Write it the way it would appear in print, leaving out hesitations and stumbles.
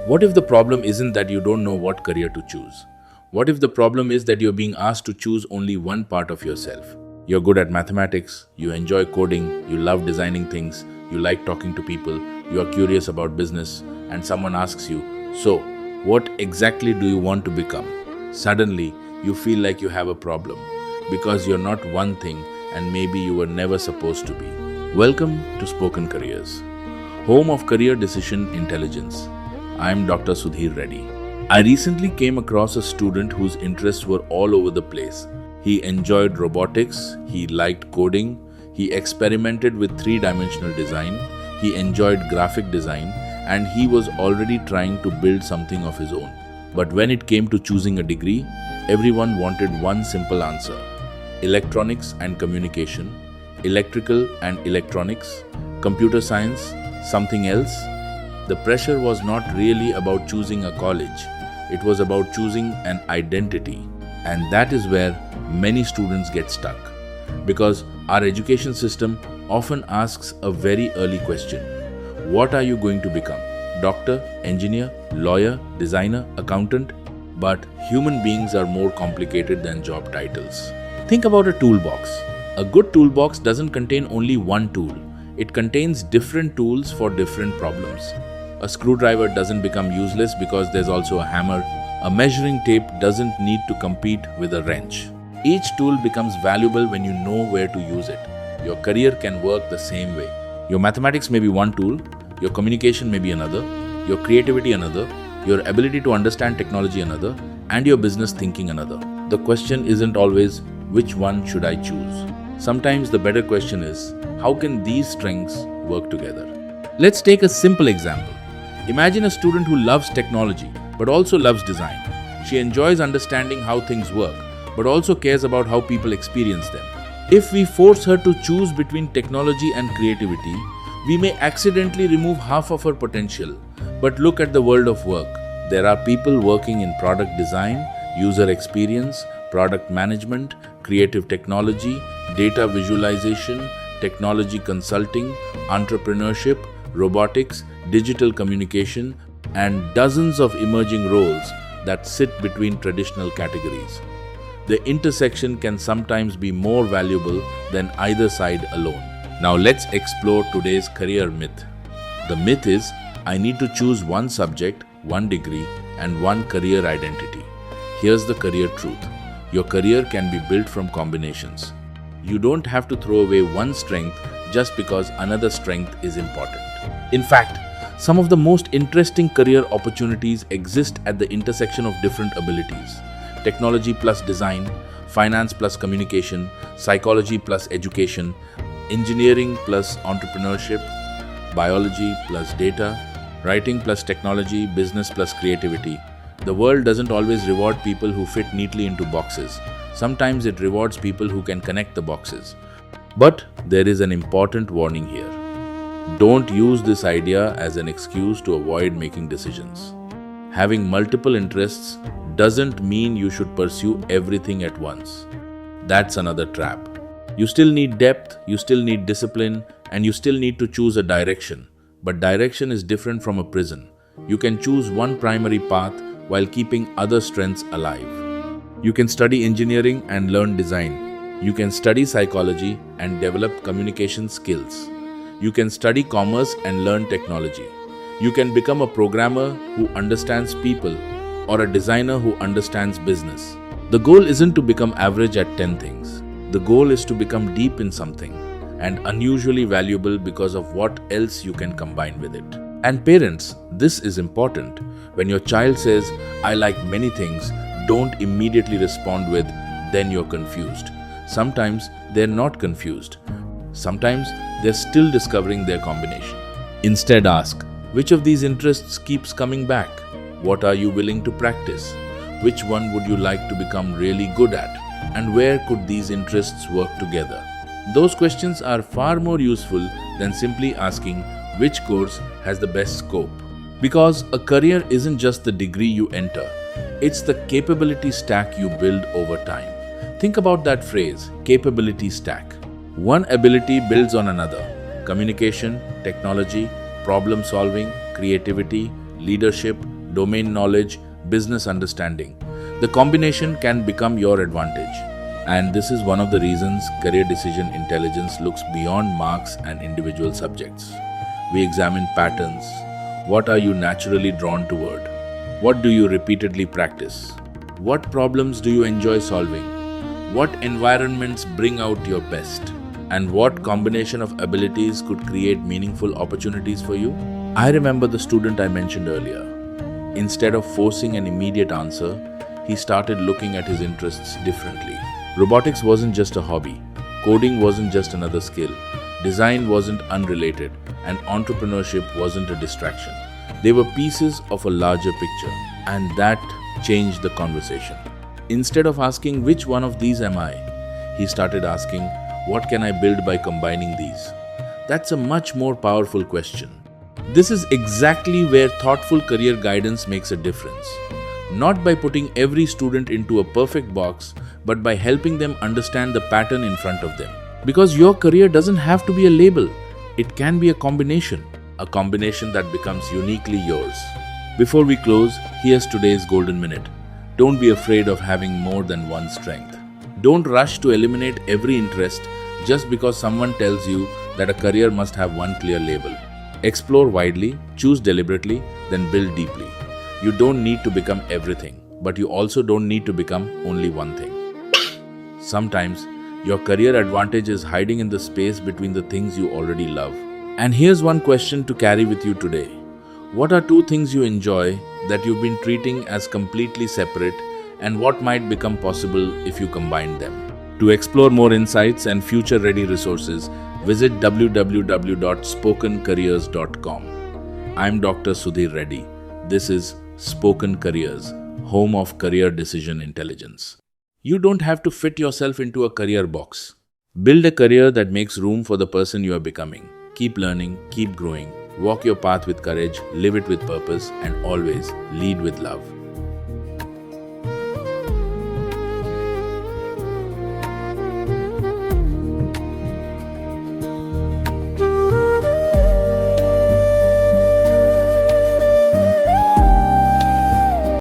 What if the problem isn't that you don't know what career to choose? What if the problem is that you're being asked to choose only one part of yourself? You're good at mathematics, you enjoy coding, you love designing things, you like talking to people, you are curious about business, and someone asks you, so, what exactly do you want to become? Suddenly, you feel like you have a problem because you're not one thing and maybe you were never supposed to be. Welcome to Spoken Careers, home of career decision intelligence. I'm Dr. Sudhir Reddy. I recently came across a student whose interests were all over the place. He enjoyed robotics, he liked coding, he experimented with three-dimensional design, he enjoyed graphic design, and he was already trying to build something of his own. But when it came to choosing a degree, everyone wanted one simple answer: electronics and communication, electrical and electronics, computer science, something else. The pressure was not really about choosing a college, it was about choosing an identity. And that is where many students get stuck. Because our education system often asks a very early question: what are you going to become? Doctor, engineer, lawyer, designer, accountant? But human beings are more complicated than job titles. Think about a toolbox. A good toolbox doesn't contain only one tool. It contains different tools for different problems. A screwdriver doesn't become useless because there's also a hammer. A measuring tape doesn't need to compete with a wrench. Each tool becomes valuable when you know where to use it. Your career can work the same way. Your mathematics may be one tool, your communication may be another, your creativity another, your ability to understand technology another, and your business thinking another. The question isn't always, which one should I choose? Sometimes the better question is, how can these strengths work together? Let's take a simple example. Imagine a student who loves technology but also loves design. She enjoys understanding how things work but also cares about how people experience them. If we force her to choose between technology and creativity, we may accidentally remove half of her potential. But look at the world of work. There are people working in product design, user experience, product management, creative technology, data visualization, technology consulting, entrepreneurship, robotics, digital communication, and dozens of emerging roles that sit between traditional categories. The intersection can sometimes be more valuable than either side alone. Now let's explore today's career myth. The myth is, I need to choose one subject, one degree, and one career identity. Here's the career truth. Your career can be built from combinations. You don't have to throw away one strength just because another strength is important. In fact, some of the most interesting career opportunities exist at the intersection of different abilities. Technology plus design, finance plus communication, psychology plus education, engineering plus entrepreneurship, biology plus data, writing plus technology, business plus creativity. The world doesn't always reward people who fit neatly into boxes. Sometimes it rewards people who can connect the boxes. But there is an important warning here. Don't use this idea as an excuse to avoid making decisions. Having multiple interests doesn't mean you should pursue everything at once. That's another trap. You still need depth, you still need discipline, and you still need to choose a direction. But direction is different from a prison. You can choose one primary path while keeping other strengths alive. You can study engineering and learn design. You can study psychology and develop communication skills. You can study commerce and learn technology. You can become a programmer who understands people or a designer who understands business. The goal isn't to become average at 10 things. The goal is to become deep in something and unusually valuable because of what else you can combine with it. And parents, this is important. When your child says, I like many things, don't immediately respond with, then you're confused. Sometimes they're not confused. Sometimes they're still discovering their combination. Instead ask, which of these interests keeps coming back? What are you willing to practice? Which one would you like to become really good at? And where could these interests work together? Those questions are far more useful than simply asking which course has the best scope. Because a career isn't just the degree you enter, it's the capability stack you build over time. Think about that phrase, capability stack. One ability builds on another. Communication, technology, problem solving, creativity, leadership, domain knowledge, business understanding. The combination can become your advantage. And this is one of the reasons career decision intelligence looks beyond marks and individual subjects. We examine patterns. What are you naturally drawn toward? What do you repeatedly practice? What problems do you enjoy solving? What environments bring out your best? And what combination of abilities could create meaningful opportunities for you? I remember the student I mentioned earlier. Instead of forcing an immediate answer, he started looking at his interests differently. Robotics wasn't just a hobby. Coding wasn't just another skill. Design wasn't unrelated. And entrepreneurship wasn't a distraction. They were pieces of a larger picture. And that changed the conversation. Instead of asking which one of these am I, he started asking, what can I build by combining these? That's a much more powerful question. This is exactly where thoughtful career guidance makes a difference. Not by putting every student into a perfect box, but by helping them understand the pattern in front of them. Because your career doesn't have to be a label. It can be a combination that becomes uniquely yours. Before we close, here's today's golden minute. Don't be afraid of having more than one strength. Don't rush to eliminate every interest just because someone tells you that a career must have one clear label. Explore widely, choose deliberately, then build deeply. You don't need to become everything, but you also don't need to become only one thing. Sometimes, your career advantage is hiding in the space between the things you already love. And here's one question to carry with you today. What are two things you enjoy that you've been treating as completely separate, and what might become possible if you combine them? To explore more insights and future-ready resources, visit www.spokencareers.com. I'm Dr. Sudhir Reddy. This is Spoken Careers, home of career decision intelligence. You don't have to fit yourself into a career box. Build a career that makes room for the person you are becoming. Keep learning, keep growing. Walk your path with courage, live it with purpose, and always lead with love.